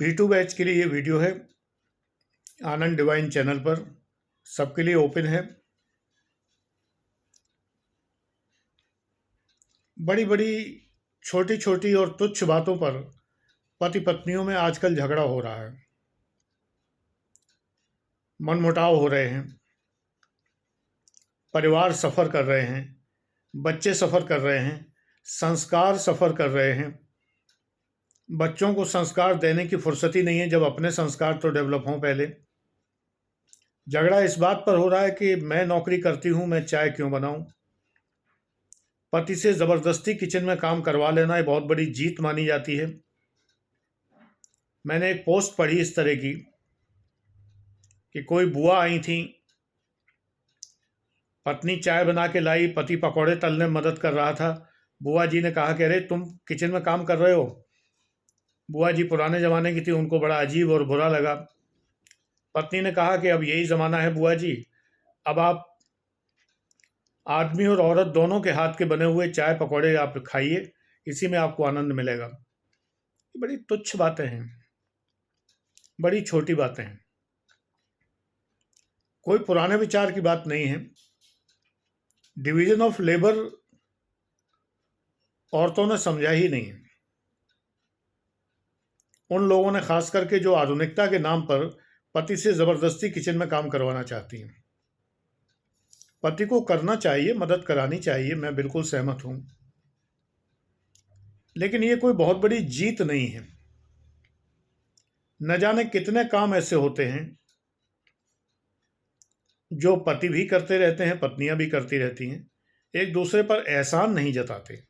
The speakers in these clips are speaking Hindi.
P2 बैच के लिए ये वीडियो है। आनंद डिवाइन चैनल पर सबके लिए ओपन है। बड़ी बड़ी छोटी छोटी और तुच्छ बातों पर पति पत्नियों में आजकल झगड़ा हो रहा है, मनमुटाव हो रहे हैं, परिवार सफ़र कर रहे हैं, बच्चे सफ़र कर रहे हैं, संस्कार सफ़र कर रहे हैं। बच्चों को संस्कार देने की फुर्सत ही नहीं है जब अपने संस्कार तो डेवलप हों पहले। झगड़ा इस बात पर हो रहा है कि मैं नौकरी करती हूँ, मैं चाय क्यों बनाऊँ। पति से ज़बरदस्ती किचन में काम करवा लेना ये बहुत बड़ी जीत मानी जाती है। मैंने एक पोस्ट पढ़ी इस तरह की कि कोई बुआ आई थी, पत्नी चाय बना के लाई, पति पकौड़े तलने में मदद कर रहा था। बुआ जी ने कहा कि अरे तुम किचन में काम कर रहे हो। बुआ जी पुराने ज़माने की थी, उनको बड़ा अजीब और बुरा लगा। पत्नी ने कहा कि अब यही ज़माना है बुआ जी, अब आप आदमी और औरत दोनों के हाथ के बने हुए चाय पकौड़े आप खाइए, इसी में आपको आनंद मिलेगा। ये बड़ी तुच्छ बातें हैं, बड़ी छोटी बातें हैं, कोई पुराने विचार की बात नहीं है। डिवीजन ऑफ लेबर औरतों ने समझा ही नहीं है। उन लोगों ने खास करके जो आधुनिकता के नाम पर पति से ज़बरदस्ती किचन में काम करवाना चाहती हैं। पति को करना चाहिए, मदद करानी चाहिए, मैं बिल्कुल सहमत हूँ, लेकिन ये कोई बहुत बड़ी जीत नहीं है। न जाने कितने काम ऐसे होते हैं जो पति भी करते रहते हैं, पत्नियां भी करती रहती हैं, एक दूसरे पर एहसान नहीं जताते।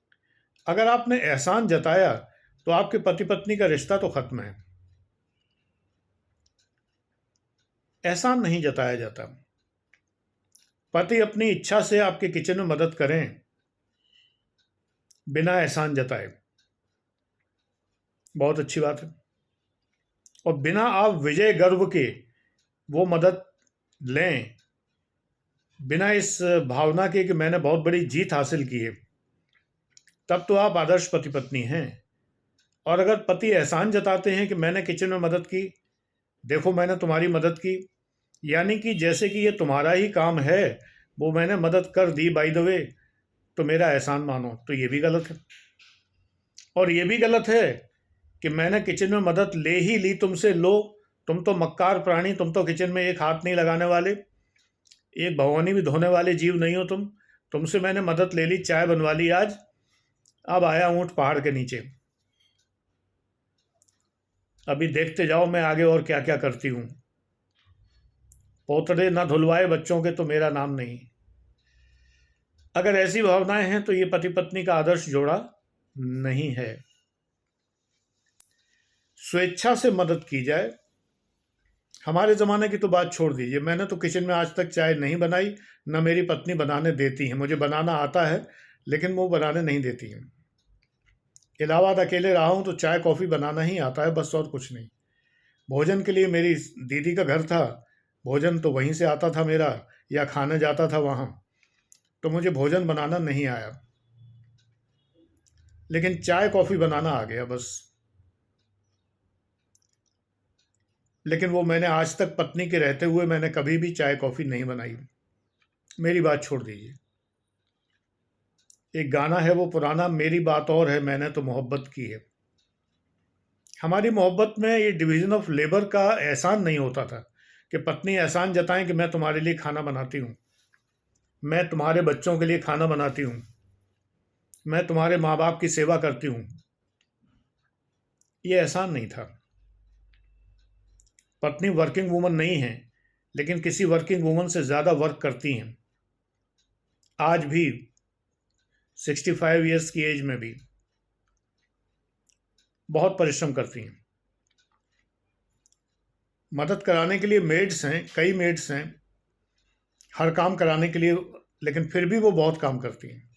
अगर आपने एहसान जताया तो आपके पति पत्नी का रिश्ता तो खत्म है। एहसान नहीं जताया जाता। पति अपनी इच्छा से आपके किचन में मदद करें बिना एहसान जताए, बहुत अच्छी बात है। और बिना आप विजय गर्व के वो मदद लें, बिना इस भावना के कि मैंने बहुत बड़ी जीत हासिल की है, तब तो आप आदर्श पति पत्नी हैं। और अगर पति एहसान जताते हैं कि मैंने किचन में मदद की, देखो मैंने तुम्हारी मदद की, यानी कि जैसे कि ये तुम्हारा ही काम है, वो मैंने मदद कर दी बाय द वे, तो मेरा एहसान मानो, तो ये भी गलत है। और ये भी गलत है कि मैंने किचन में मदद ले ही ली तुमसे, लो तुम तो मक्कार प्राणी, तुम तो किचन में एक हाथ नहीं लगाने वाले, एक भगोनी भी धोने वाले जीव नहीं हो तुम। तुमसे मैंने मदद ले ली, चाय बनवा ली आज, अब आया ऊँट पहाड़ के नीचे, अभी देखते जाओ मैं आगे और क्या क्या करती हूँ। पोतड़े न धुलवाए बच्चों के तो मेरा नाम नहीं। अगर ऐसी भावनाएं हैं तो ये पति पत्नी का आदर्श जोड़ा नहीं है। स्वेच्छा से मदद की जाए। हमारे ज़माने की तो बात छोड़ दीजिए, मैंने तो किचन में आज तक चाय नहीं बनाई, न मेरी पत्नी बनाने देती है। मुझे बनाना आता है लेकिन वो बनाने नहीं देती हैं। इलाहाबाद अकेले रहा हूँ तो चाय कॉफ़ी बनाना ही आता है बस, और कुछ नहीं। भोजन के लिए मेरी दीदी का घर था, भोजन तो वहीं से आता था मेरा, या खाने जाता था वहाँ, तो मुझे भोजन बनाना नहीं आया, लेकिन चाय कॉफ़ी बनाना आ गया बस। लेकिन वो मैंने आज तक पत्नी के रहते हुए मैंने कभी भी चाय कॉफ़ी नहीं बनाई। मेरी बात छोड़ दीजिए। एक गाना है वो पुराना, मेरी बात और है मैंने तो मोहब्बत की है। हमारी मोहब्बत में ये डिवीज़न ऑफ लेबर का एहसान नहीं होता था कि पत्नी एहसान जताएं कि मैं तुम्हारे लिए खाना बनाती हूँ, मैं तुम्हारे बच्चों के लिए खाना बनाती हूँ, मैं तुम्हारे माँ बाप की सेवा करती हूँ। ये एहसान नहीं था। पत्नी वर्किंग वूमन नहीं है, लेकिन किसी वर्किंग वूमन से ज़्यादा वर्क करती हैं। आज भी 65 ईयर्स की एज में भी बहुत परिश्रम करती हैं। मदद कराने के लिए मेड्स हैं, कई मेड्स हैं हर काम कराने के लिए, लेकिन फिर भी वो बहुत काम करती हैं।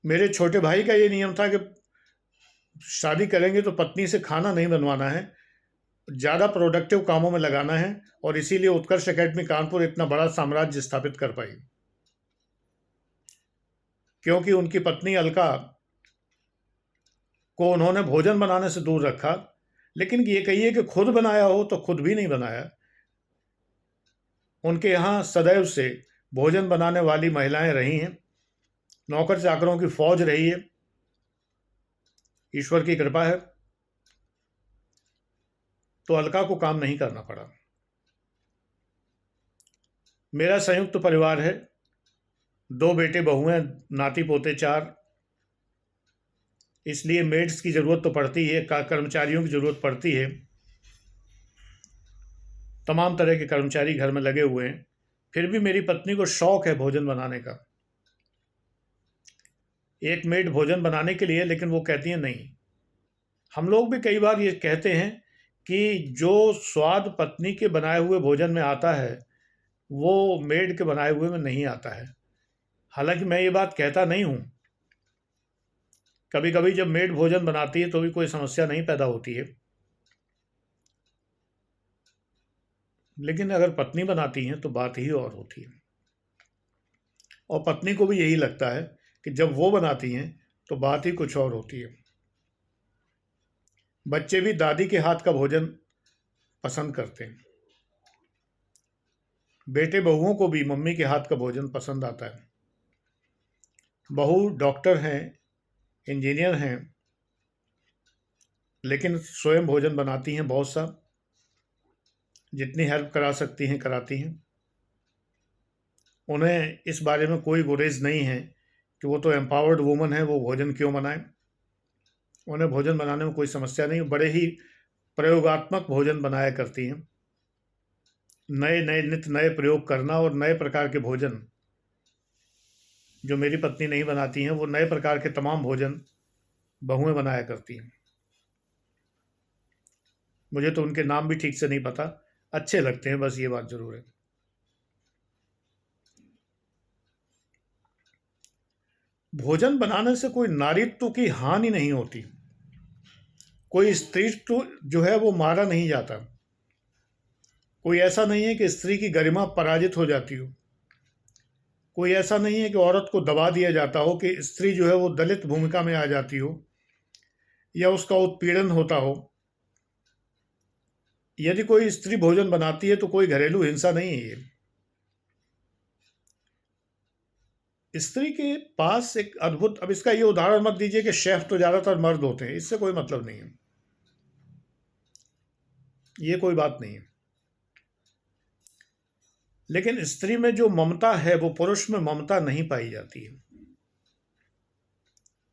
मेरे छोटे भाई का ये नियम था कि शादी करेंगे तो पत्नी से खाना नहीं बनवाना है, ज़्यादा प्रोडक्टिव कामों में लगाना है, और इसीलिए उत्कर्ष एकेडमी कानपुर इतना बड़ा साम्राज्य स्थापित कर पाई, क्योंकि उनकी पत्नी अलका को उन्होंने भोजन बनाने से दूर रखा, लेकिन ये कहिए कि खुद बनाया हो तो खुद भी नहीं बनाया। उनके यहाँ सदैव से भोजन बनाने वाली महिलाएं रही हैं, नौकर चाकरों की फौज रही है, ईश्वर की कृपा है, तो अलका को काम नहीं करना पड़ा। मेरा संयुक्त परिवार है, 2 बेटे बहू हैं, नाती पोते 4, इसलिए मेड्स की ज़रूरत तो पड़ती है, कर्मचारियों की ज़रूरत पड़ती है। तमाम तरह के कर्मचारी घर में लगे हुए हैं, फिर भी मेरी पत्नी को शौक है भोजन बनाने का। एक मेड भोजन बनाने के लिए, लेकिन वो कहती है नहीं। हम लोग भी कई बार ये कहते हैं कि जो स्वाद पत्नी के बनाए हुए भोजन में आता है, वो मेड के बनाए हुए में नहीं आता है। हालांकि मैं ये बात कहता नहीं हूँ, कभी कभी जब मेड भोजन बनाती है तो भी कोई समस्या नहीं पैदा होती है, लेकिन अगर पत्नी बनाती हैं तो बात ही और होती है। और पत्नी को भी यही लगता है कि जब वो बनाती हैं तो बात ही कुछ और होती है। बच्चे भी दादी के हाथ का भोजन पसंद करते हैं। बेटे बहुओं को भी मम्मी के हाथ का भोजन पसंद आता है। बहू डॉक्टर हैं, इंजीनियर हैं, लेकिन स्वयं भोजन बनाती हैं बहुत सा, जितनी हेल्प करा सकती हैं कराती हैं। उन्हें इस बारे में कोई गुरेज नहीं है कि वो तो एम्पावर्ड वुमन है, वो भोजन क्यों बनाएं। उन्हें भोजन बनाने में कोई समस्या नहीं, बड़े ही प्रयोगात्मक भोजन बनाया करती हैं। नए नए नित्य नए प्रयोग करना और नए प्रकार के भोजन जो मेरी पत्नी नहीं बनाती हैं, वो नए प्रकार के तमाम भोजन बहुएं बनाया करती हैं। मुझे तो उनके नाम भी ठीक से नहीं पता, अच्छे लगते हैं, बस ये बात जरूर है। भोजन बनाने से कोई नारीत्व की हानि नहीं होती, कोई स्त्रीत्व जो है वो मारा नहीं जाता, कोई ऐसा नहीं है कि स्त्री की गरिमा पराजित हो जाती हो, कोई ऐसा नहीं है कि औरत को दबा दिया जाता हो, कि स्त्री जो है वो दलित भूमिका में आ जाती हो या उसका उत्पीड़न होता हो। यदि कोई स्त्री भोजन बनाती है तो कोई घरेलू हिंसा नहीं है। ये स्त्री के पास एक अद्भुत, अब इसका ये उदाहरण मत दीजिए कि शेफ तो ज्यादातर मर्द होते हैं, इससे कोई मतलब नहीं है, ये कोई बात नहीं है। लेकिन स्त्री में जो ममता है वो पुरुष में ममता नहीं पाई जाती है।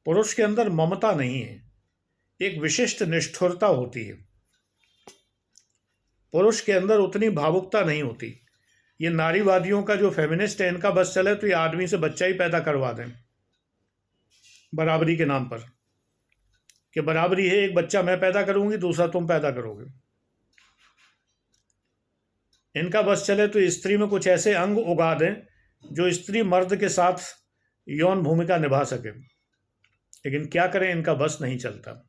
पुरुष के अंदर ममता नहीं है, एक विशिष्ट निष्ठुरता होती है। पुरुष के अंदर उतनी भावुकता नहीं होती। ये नारीवादियों का जो फेमिनिस्ट है, इनका बस चले तो ये आदमी से बच्चा ही पैदा करवा दें बराबरी के नाम पर, कि बराबरी है, एक बच्चा मैं पैदा करूंगी, दूसरा तुम पैदा करोगे। इनका बस चले तो स्त्री में कुछ ऐसे अंग उगा दें जो स्त्री मर्द के साथ यौन भूमिका निभा सके, लेकिन क्या करें, इनका बस नहीं चलता।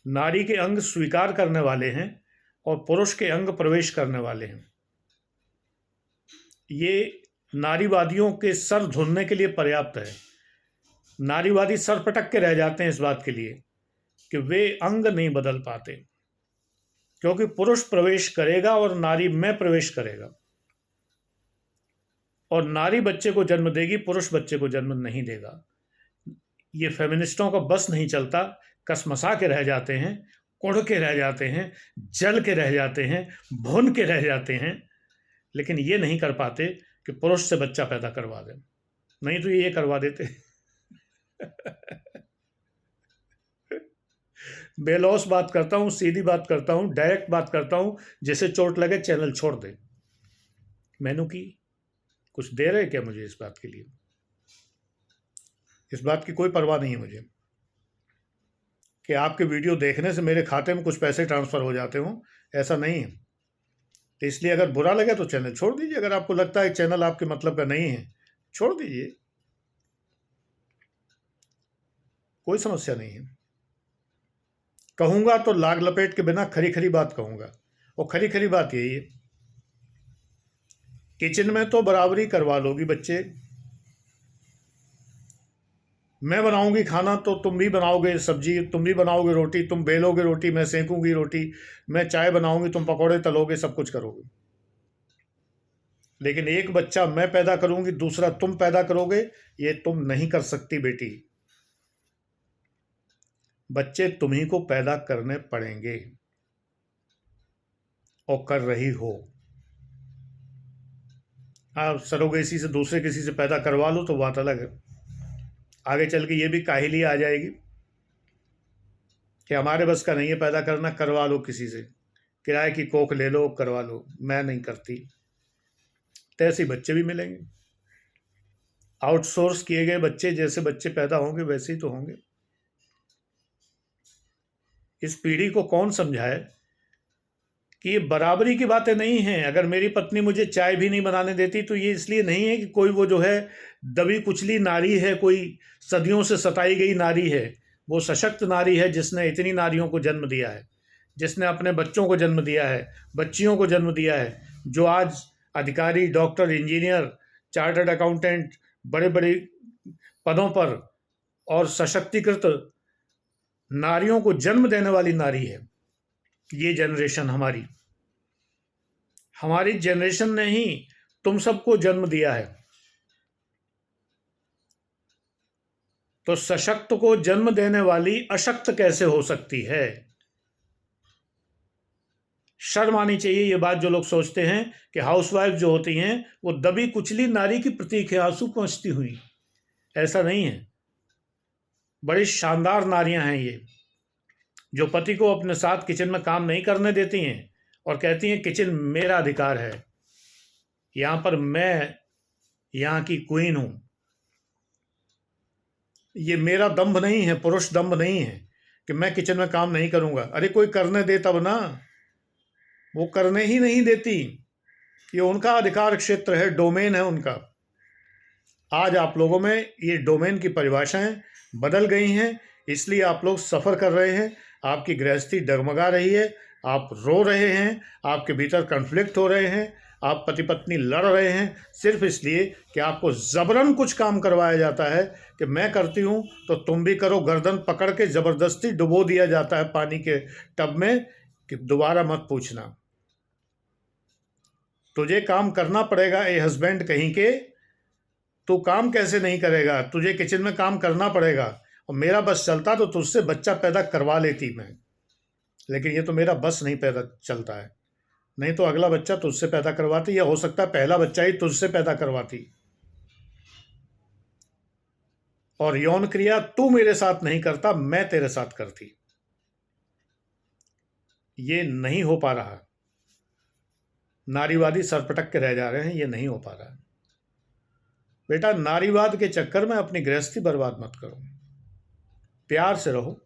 नारी के अंग स्वीकार करने वाले हैं और पुरुष के अंग प्रवेश करने वाले हैं। ये नारीवादियों के सर धुलने के लिए पर्याप्त है। नारीवादी सर पटक के रह जाते हैं इस बात के लिए कि वे अंग नहीं बदल पाते, क्योंकि पुरुष प्रवेश करेगा और नारी में प्रवेश करेगा, और नारी बच्चे को जन्म देगी, पुरुष बच्चे को जन्म नहीं देगा। ये फेमिनिस्टों का बस नहीं चलता, कसमसा के रह जाते हैं, कुढ़ के रह जाते हैं, जल के रह जाते हैं, भुन के रह जाते हैं, लेकिन ये नहीं कर पाते कि पुरुष से बच्चा पैदा करवा दें। नहीं तो ये करवा देते। बेलौस बात करता हूं, सीधी बात करता हूं, डायरेक्ट बात करता हूं, जिसे चोट लगे चैनल छोड़ दे। मैनू की कुछ दे रहे क्या मुझे इस बात के लिए? इस बात की कोई परवाह नहीं है मुझे कि आपके वीडियो देखने से मेरे खाते में कुछ पैसे ट्रांसफर हो जाते हों, ऐसा नहीं है। तो इसलिए अगर बुरा लगे तो चैनल छोड़ दीजिए। अगर आपको लगता है चैनल आपके मतलब का नहीं है, छोड़ दीजिए, कोई समस्या नहीं है। कहूंगा तो लाग लपेट के बिना खरी खरी बात कहूंगा, और खरी खरी बात यही है, किचन में तो बराबरी करवा लोगी बच्चे, मैं बनाऊंगी खाना तो तुम भी बनाओगे सब्जी, तुम भी बनाओगे रोटी, तुम बेलोगे रोटी, मैं सेकूंगी रोटी, मैं चाय बनाऊंगी, तुम पकौड़े तलोगे, सब कुछ करोगे। लेकिन एक बच्चा मैं पैदा करूंगी, दूसरा तुम पैदा करोगे, ये तुम नहीं कर सकती बेटी। बच्चे तुम्ही को पैदा करने पड़ेंगे, और कर रही हो। आप सरोगेसी से दूसरे किसी से पैदा करवा लो तो बात अलग है। आगे चल के ये भी काहिली आ जाएगी कि हमारे बस का नहीं है पैदा करना, करवा लो किसी से, किराए की कोख ले लो, करवा लो, मैं नहीं करती। तो ऐसे बच्चे भी मिलेंगे। आउटसोर्स किए गए बच्चे, जैसे बच्चे पैदा होंगे वैसे ही तो होंगे। इस पीढ़ी को कौन समझाए कि ये बराबरी की बातें नहीं हैं। अगर मेरी पत्नी मुझे चाय भी नहीं बनाने देती तो ये इसलिए नहीं है कि कोई वो जो है दबी कुचली नारी है, कोई सदियों से सताई गई नारी है। वो सशक्त नारी है जिसने इतनी नारियों को जन्म दिया है, जिसने अपने बच्चों को जन्म दिया है, बच्चियों को जन्म दिया है, जो आज अधिकारी, डॉक्टर, इंजीनियर, चार्टर्ड अकाउंटेंट, बड़े बड़े पदों पर और सशक्तिकृत नारियों को जन्म देने वाली नारी है। ये जनरेशन हमारी जनरेशन ने ही तुम सबको जन्म दिया है। तो सशक्त को जन्म देने वाली अशक्त कैसे हो सकती है? शर्म आनी चाहिए ये बात जो लोग सोचते हैं कि हाउसवाइफ जो होती हैं वो दबी कुचली नारी की प्रतीक है, आंसू पहुंचती हुई। ऐसा नहीं है। बड़ी शानदार नारियां हैं ये, जो पति को अपने साथ किचन में काम नहीं करने देती हैं और कहती हैं किचन मेरा अधिकार है, यहां पर मैं यहां की क्वीन हूं। ये मेरा दंभ नहीं है, पुरुष दंभ नहीं है कि मैं किचन में काम नहीं करूंगा। अरे कोई करने दे तब ना, वो करने ही नहीं देती। ये उनका अधिकार क्षेत्र है, डोमेन है उनका। आज आप लोगों में ये डोमेन की परिभाषाएं बदल गई हैं, इसलिए आप लोग सफ़र कर रहे हैं, आपकी गृहस्थी डगमगा रही है, आप रो रहे हैं, आपके भीतर कन्फ्लिक्ट हो रहे हैं, आप पति पत्नी लड़ रहे हैं, सिर्फ इसलिए कि आपको ज़बरन कुछ काम करवाया जाता है कि मैं करती हूँ तो तुम भी करो। गर्दन पकड़ के ज़बरदस्ती डुबो दिया जाता है पानी के टब में कि दोबारा मत पूछना। तुझे काम करना पड़ेगा ए हस्बैंड कहीं के, तू काम कैसे नहीं करेगा? तुझे किचन में काम करना पड़ेगा। और मेरा बस चलता तो तुझसे बच्चा पैदा करवा लेती मैं, लेकिन ये तो मेरा बस नहीं पैदा चलता है। नहीं तो अगला बच्चा तुझसे पैदा करवाती, या हो सकता है पहला बच्चा ही तुझसे पैदा करवाती। और यौन क्रिया तू मेरे साथ नहीं करता, मैं तेरे साथ करती। ये नहीं हो पा रहा। नारीवादी सरपटक के रह जा रहे हैं, ये नहीं हो पा रहा। बेटा, नारीवाद के चक्कर में अपनी गृहस्थी बर्बाद मत करो, प्यार से रहो।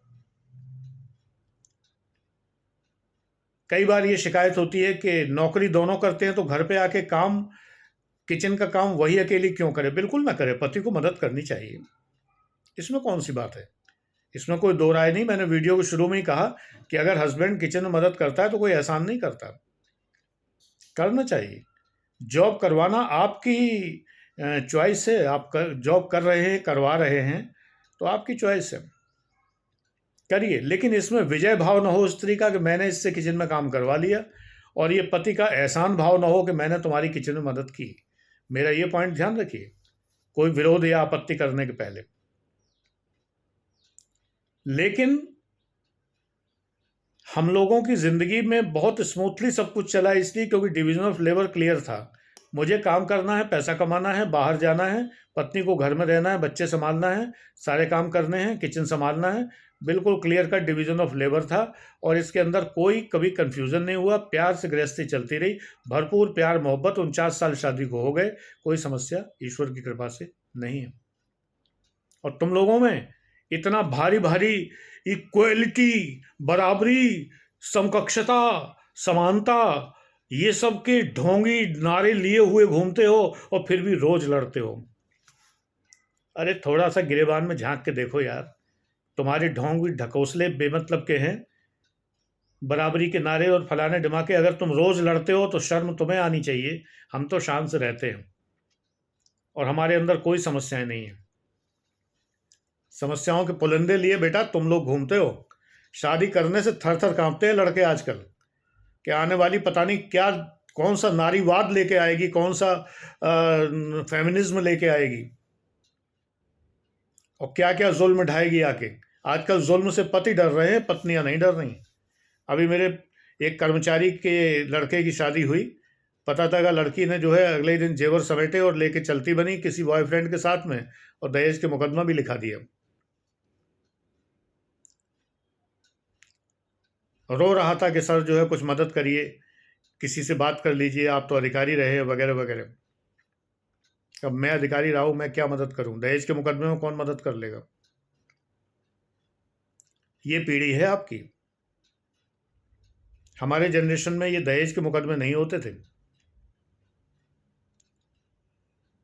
कई बार ये शिकायत होती है कि नौकरी दोनों करते हैं तो घर पे आके काम, किचन का काम वही अकेली क्यों करे? बिल्कुल ना करे, पति को मदद करनी चाहिए। इसमें कौन सी बात है? इसमें कोई दो राय नहीं। मैंने वीडियो के शुरू में ही कहा कि अगर हस्बैंड किचन में मदद करता है तो कोई एहसान नहीं करता, करना चाहिए। जॉब करवाना आपकी चॉइस है। आप जॉब कर रहे हैं, करवा रहे हैं, तो आपकी चॉइस है, करिए। लेकिन इसमें विजय भाव ना हो स्त्री का कि मैंने इससे किचन में काम करवा लिया, और ये पति का एहसान भाव ना हो कि मैंने तुम्हारी किचन में मदद की। मेरा ये पॉइंट ध्यान रखिए, कोई विरोध या आपत्ति करने के पहले। लेकिन हम लोगों की ज़िंदगी में बहुत स्मूथली सब कुछ चला, इसलिए क्योंकि डिवीज़न ऑफ लेबर क्लियर था। मुझे काम करना है, पैसा कमाना है, बाहर जाना है, पत्नी को घर में रहना है, बच्चे संभालना है, सारे काम करने हैं, किचन संभालना है। बिल्कुल clear cut division of labour था, और इसके अंदर कोई कभी कन्फ्यूज़न नहीं हुआ। प्यार से गृहस्थी चलती रही, भरपूर प्यार मोहब्बत। 49 साल शादी को हो गए, कोई समस्या ईश्वर की कृपा से नहीं है। और तुम लोगों में इतना भारी भारी इक्वलिटी, बराबरी, समकक्षता, समानता, ये सब के ढोंगी नारे लिए हुए घूमते हो और फिर भी रोज लड़ते हो। अरे थोड़ा सा गिरेबान में झांक के देखो यार, तुम्हारे ढोंग भी ढकोसले बेमतलब के हैं। बराबरी के नारे और फलाने ढिमाके, अगर तुम रोज लड़ते हो तो शर्म तुम्हें आनी चाहिए। हम तो शान से रहते हैं और हमारे अंदर कोई समस्याएं नहीं है। समस्याओं के पुलिंदे लिए बेटा तुम लोग घूमते हो। शादी करने से थर थर कांपते हैं लड़के आजकल कि आने वाली पता नहीं क्या, कौन सा नारीवाद लेके आएगी, कौन सा फेमिनिज्म लेके आएगी, और क्या क्या जुल्म ढाएगी आके। आजकल जुल्म से पति डर रहे हैं, पत्नियां नहीं डर रही। अभी मेरे एक कर्मचारी के लड़के की शादी हुई, पता लगा लड़की ने जो है अगले ही दिन जेवर समेटे और लेके चलती बनी किसी बॉयफ्रेंड के साथ में, और दहेज के मुकदमा भी लिखा दिया। रो रहा था कि सर जो है कुछ मदद करिए, किसी से बात कर लीजिए, आप तो अधिकारी रहे वगैरह वगैरह। अब मैं अधिकारी रहा हूं, मैं क्या मदद करूं? दहेज के मुकदमे में कौन मदद कर लेगा? ये पीढ़ी है आपकी। हमारे जनरेशन में ये दहेज के मुकदमे नहीं होते थे,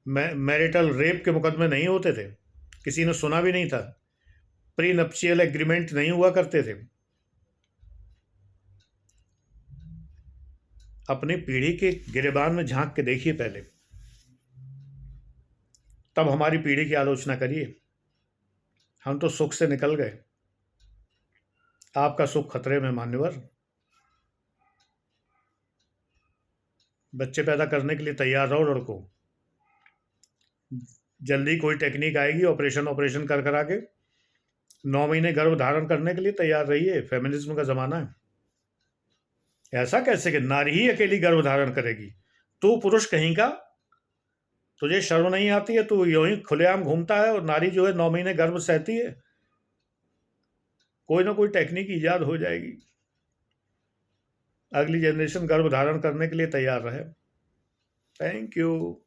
मैरिटल रेप के मुकदमे नहीं होते थे, किसी ने सुना भी नहीं था, प्री नप्शियल एग्रीमेंट नहीं हुआ करते थे। अपनी पीढ़ी के गिरेबान में झांक के देखिए पहले, तब हमारी पीढ़ी की आलोचना करिए। हम तो सुख से निकल गए, आपका सुख खतरे में मान्यवर। बच्चे पैदा करने के लिए तैयार रहो लड़कों, जल्दी कोई टेक्निक आएगी, ऑपरेशन ऑपरेशन कर करा के 9 महीने गर्भ धारण करने के लिए तैयार रहिए। फेमिनिज्म का जमाना है। ऐसा कैसे कि नारी ही अकेली गर्भ धारण करेगी? तू पुरुष कहीं का, तुझे शर्म नहीं आती है? तू यूं ही खुलेआम घूमता है और नारी जो है 9 महीने गर्भ सहती है। कोई ना कोई टेक्निक ईजाद हो जाएगी, अगली जनरेशन गर्भ धारण करने के लिए तैयार रहे। Thank you.